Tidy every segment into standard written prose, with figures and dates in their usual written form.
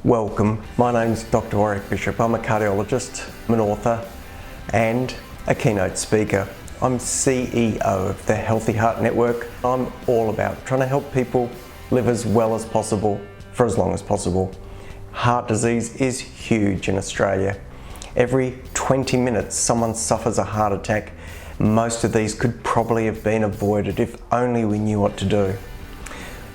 Welcome, my name's Dr. Warwick Bishop. I'm a cardiologist, I'm an author and a keynote speaker. I'm CEO of the Healthy Heart Network. I'm all about trying to help people live as well as possible for as long as possible. Heart disease is huge in Australia. Every 20 minutes someone suffers a heart attack. Most of these could probably have been avoided if only we knew what to do.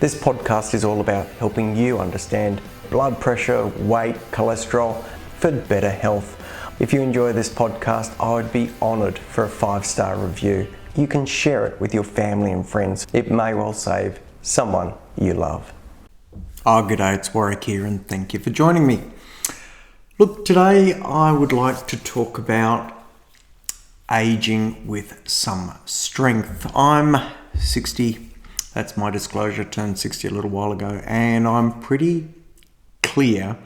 This podcast is all about helping you understand blood pressure, weight, cholesterol for better health. If you enjoy this podcast, I would be honoured for a 5-star review. You can share it with your family and friends. It may well save someone you love. G'day, it's Warwick here and thank you for joining me. Look, today I would like to talk about aging with some strength. I'm 60, that's my disclosure, turned 60 a little while ago, and I'm pretty clear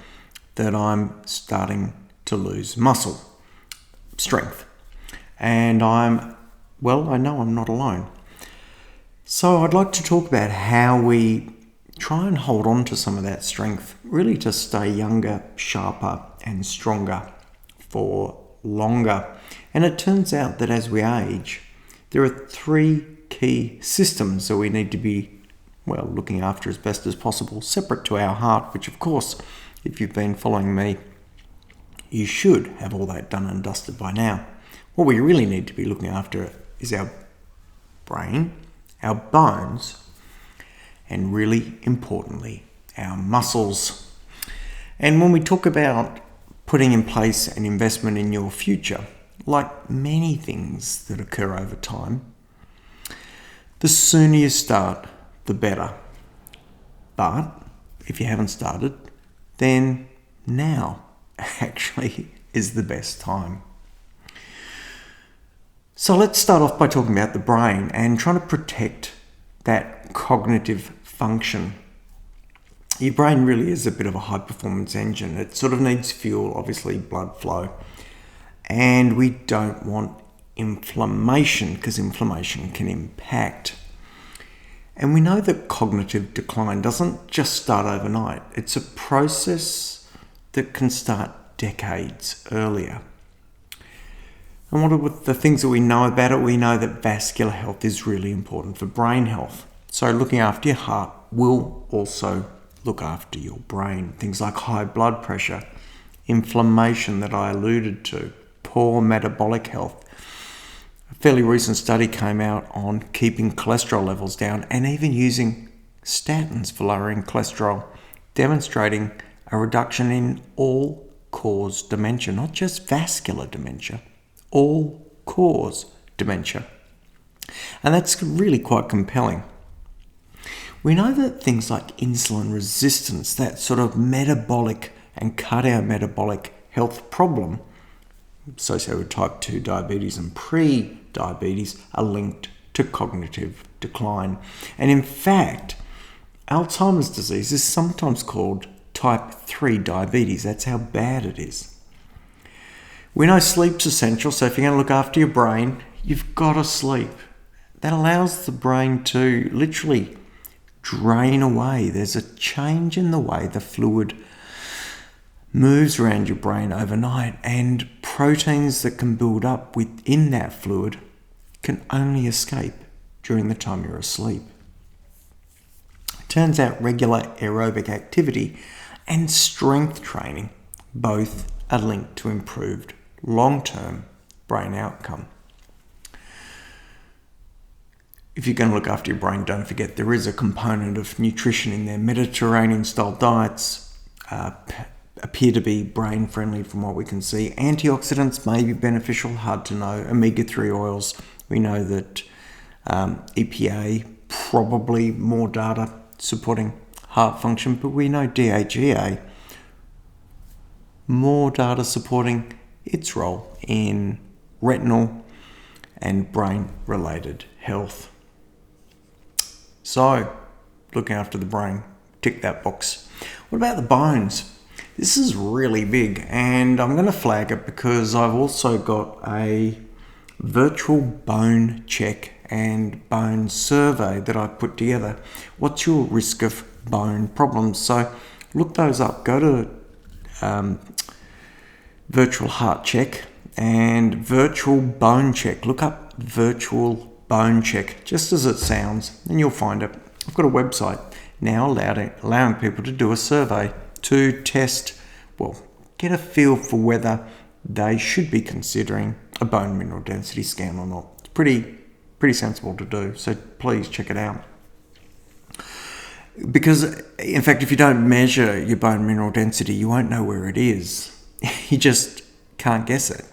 that I'm starting to lose muscle strength. And I know I'm not alone. So I'd like to talk about how we try and hold on to some of that strength, really to stay younger, sharper and stronger for longer. And it turns out that as we age, there are 3 key systems that we need to be looking after as best as possible, separate to our heart, which of course, if you've been following me, you should have all that done and dusted by now. What we really need to be looking after is our brain, our bones, and really importantly, our muscles. And when we talk about putting in place an investment in your future, like many things that occur over time, the sooner you start, the better. But if you haven't started, then now actually is the best time. So let's start off by talking about the brain and trying to protect that cognitive function. Your brain really is a bit of a high performance engine. It sort of needs fuel, obviously blood flow. And we don't want inflammation because inflammation can impact. And we know that cognitive decline doesn't just start overnight. It's a process that can start decades earlier. And what are the things that we know about it? We know that vascular health is really important for brain health. So looking after your heart will also look after your brain. Things like high blood pressure, inflammation that I alluded to, poor metabolic health. A fairly recent study came out on keeping cholesterol levels down and even using statins for lowering cholesterol, demonstrating a reduction in all-cause dementia, not just vascular dementia, all-cause dementia. And that's really quite compelling. We know that things like insulin resistance, that sort of metabolic and cardiometabolic health problem associated with type 2 diabetes and pre-diabetes are linked to cognitive decline. And in fact, Alzheimer's disease is sometimes called type 3 diabetes. That's how bad it is. We know sleep's essential, so if you're going to look after your brain, you've got to sleep. That allows the brain to literally drain away. There's a change in the way the fluid moves around your brain overnight, and proteins that can build up within that fluid can only escape during the time you're asleep. It turns out regular aerobic activity and strength training both are linked to improved long-term brain outcome. If you're going to look after your brain, don't forget there is a component of nutrition in there. Mediterranean-style diets appear to be brain friendly from what we can see. Antioxidants may be beneficial, hard to know. Omega-3 oils, we know that EPA, probably more data supporting heart function, but we know DHEA, more data supporting its role in retinal and brain-related health. So, looking after the brain, tick that box. What about the bones? This is really big, and I'm going to flag it because I've also got a virtual bone check and bone survey that I put together. What's your risk of bone problems? So Look those up. Go to Virtual Heart Check and Virtual Bone Check. Look up Virtual Bone Check, just as it sounds, and you'll find it. I've got a website now allowing people to do a survey to test, get a feel for whether they should be considering a bone mineral density scan or not. It's pretty sensible to do, so please check it out. Because, in fact, if you don't measure your bone mineral density, you won't know where it is. You just can't guess it.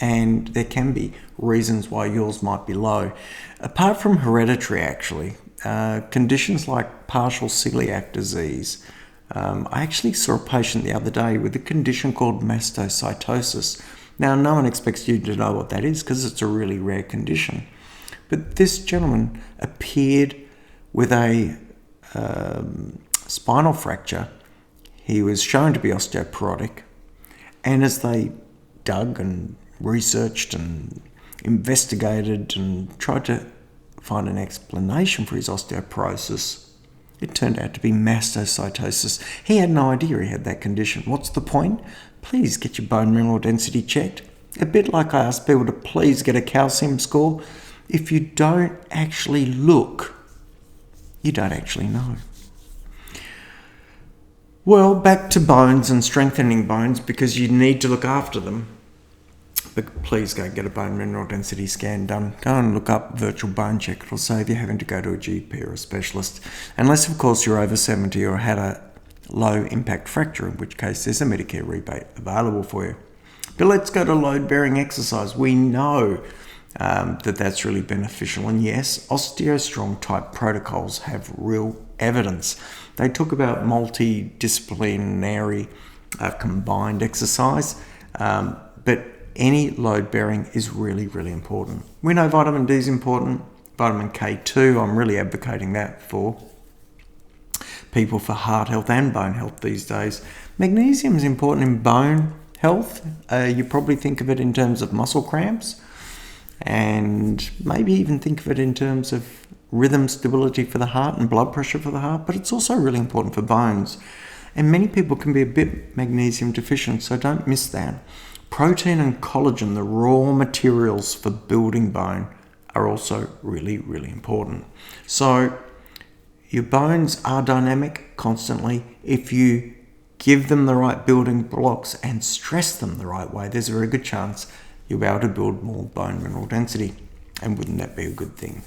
And there can be reasons why yours might be low. Apart from hereditary, actually, conditions like partial celiac disease. I actually saw a patient the other day with a condition called mastocytosis. Now, no one expects you to know what that is because it's a really rare condition. But this gentleman appeared with a spinal fracture. He was shown to be osteoporotic. And as they dug and researched and investigated and tried to find an explanation for his osteoporosis, it turned out to be mastocytosis. He had no idea he had that condition. What's the point? Please get your bone mineral density checked. A bit like I ask people to please get a calcium score. If you don't actually look, you don't actually know. Well, back to bones and strengthening bones, because you need to look after them. But please go get a bone mineral density scan done. Go and look up Virtual Bone Check. It'll save you having to go to a GP or a specialist. Unless, of course, you're over 70 or had a low impact fracture, in which case there's a Medicare rebate available for you. But let's go to load-bearing exercise. We know that that's really beneficial. And yes, OsteoStrong type protocols have real evidence. They talk about multidisciplinary combined exercise, but any load bearing is really, really important. We know vitamin D is important, vitamin K2, I'm really advocating that for people for heart health and bone health these days. Magnesium is important in bone health. You probably think of it in terms of muscle cramps, and maybe even think of it in terms of rhythm stability for the heart and blood pressure for the heart, but it's also really important for bones. And many people can be a bit magnesium deficient, so don't miss that. Protein and collagen, the raw materials for building bone, are also really, really important. So your bones are dynamic constantly. If you give them the right building blocks and stress them the right way, there's a very good chance you'll be able to build more bone mineral density. And wouldn't that be a good thing?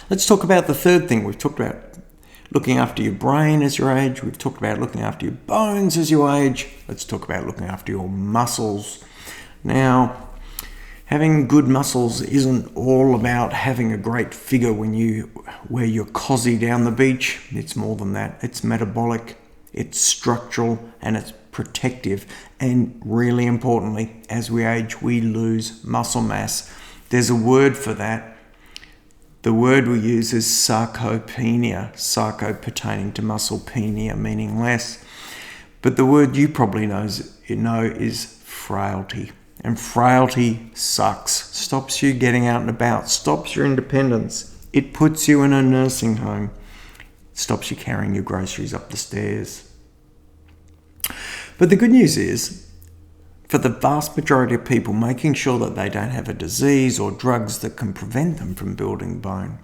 Let's talk about the third thing. We've talked about looking after your brain as you age. We've talked about looking after your bones as you age. Let's talk about looking after your muscles. Now, having good muscles isn't all about having a great figure when you wear your cozy down the beach. It's more than that. It's metabolic, it's structural, and it's protective. And really importantly, as we age, we lose muscle mass. There's a word for that. The word we use is sarcopenia, sarco pertaining to muscle, penia meaning less. But the word you probably know is frailty. And frailty sucks. Stops you getting out and about, stops your independence. It puts you in a nursing home. Stops you carrying your groceries up the stairs. But the good news is, for the vast majority of people, making sure that they don't have a disease or drugs that can prevent them from building bone,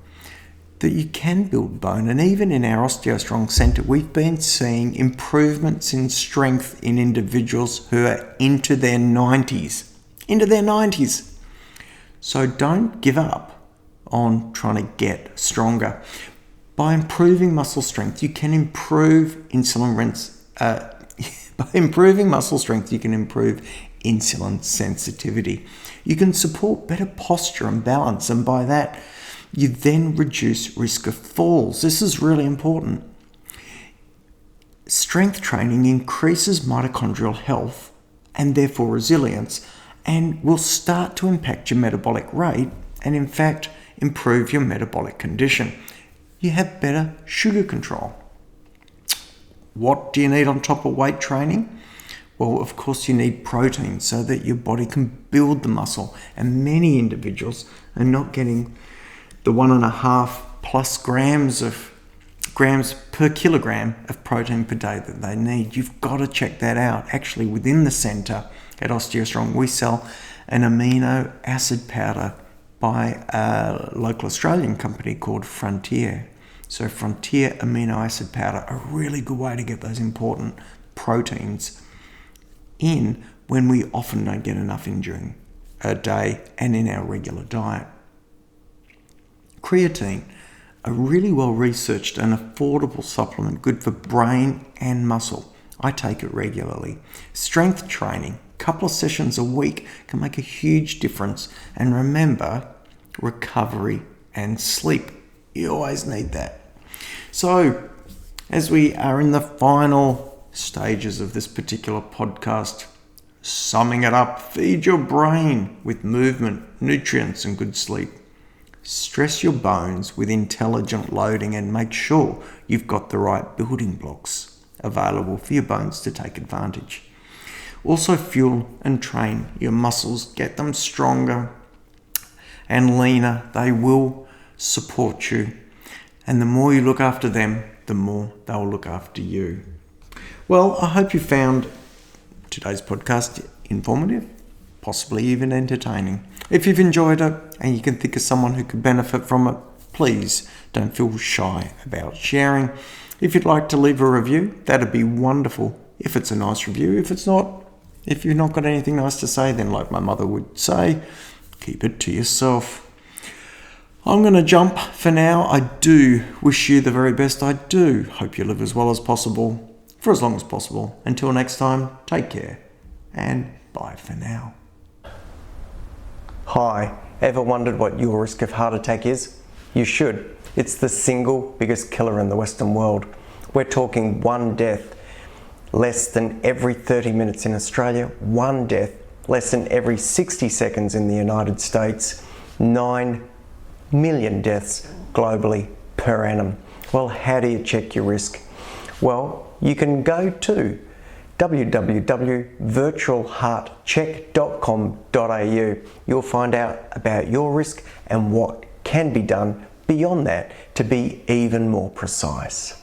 that you can build bone. And even in our OsteoStrong Centre, we've been seeing improvements in strength in individuals who are into their 90s. Into their 90s. So don't give up on trying to get stronger. By improving muscle strength, you can improve By improving muscle strength, you can improve insulin sensitivity. You can support better posture and balance, and by that, you then reduce risk of falls. This is really important. Strength training increases mitochondrial health and therefore resilience, and will start to impact your metabolic rate and, in fact, improve your metabolic condition. You have better sugar control. What do you need on top of weight training? Well, of course, you need protein so that your body can build the muscle. And many individuals are not getting the 1.5+ grams of grams per kilogram of protein per day that they need. You've got to check that out. Actually, within the centre at OsteoStrong, we sell an amino acid powder by a local Australian company called Frontier. So Frontier amino acid powder, a really good way to get those important proteins in when we often don't get enough in during a day and in our regular diet. Creatine, a really well researched and affordable supplement, good for brain and muscle. I take it regularly. Strength training, a couple of sessions a week can make a huge difference. And remember, recovery and sleep. You always need that. So, as we are in the final stages of this particular podcast, summing it up, feed your brain with movement, nutrients and good sleep. Stress your bones with intelligent loading and make sure you've got the right building blocks available for your bones to take advantage. Also fuel and train your muscles, get them stronger and leaner. They will support you. And the more you look after them, the more they'll look after you. Well, I hope you found today's podcast informative, possibly even entertaining. If you've enjoyed it and you can think of someone who could benefit from it, please don't feel shy about sharing. If you'd like to leave a review, that'd be wonderful. If it's a nice review, if you've not got anything nice to say, then like my mother would say, keep it to yourself. I'm going to jump for now. I do wish you the very best. I do hope you live as well as possible, for as long as possible. Until next time, take care and bye for now. Hi, ever wondered what your risk of heart attack is? You should. It's the single biggest killer in the Western world. We're talking one death less than every 30 minutes in Australia, one death less than every 60 seconds in the United States, 9 million deaths globally per annum. Well, how do you check your risk? Well, you can go to www.virtualheartcheck.com.au. You'll find out about your risk and what can be done beyond that to be even more precise.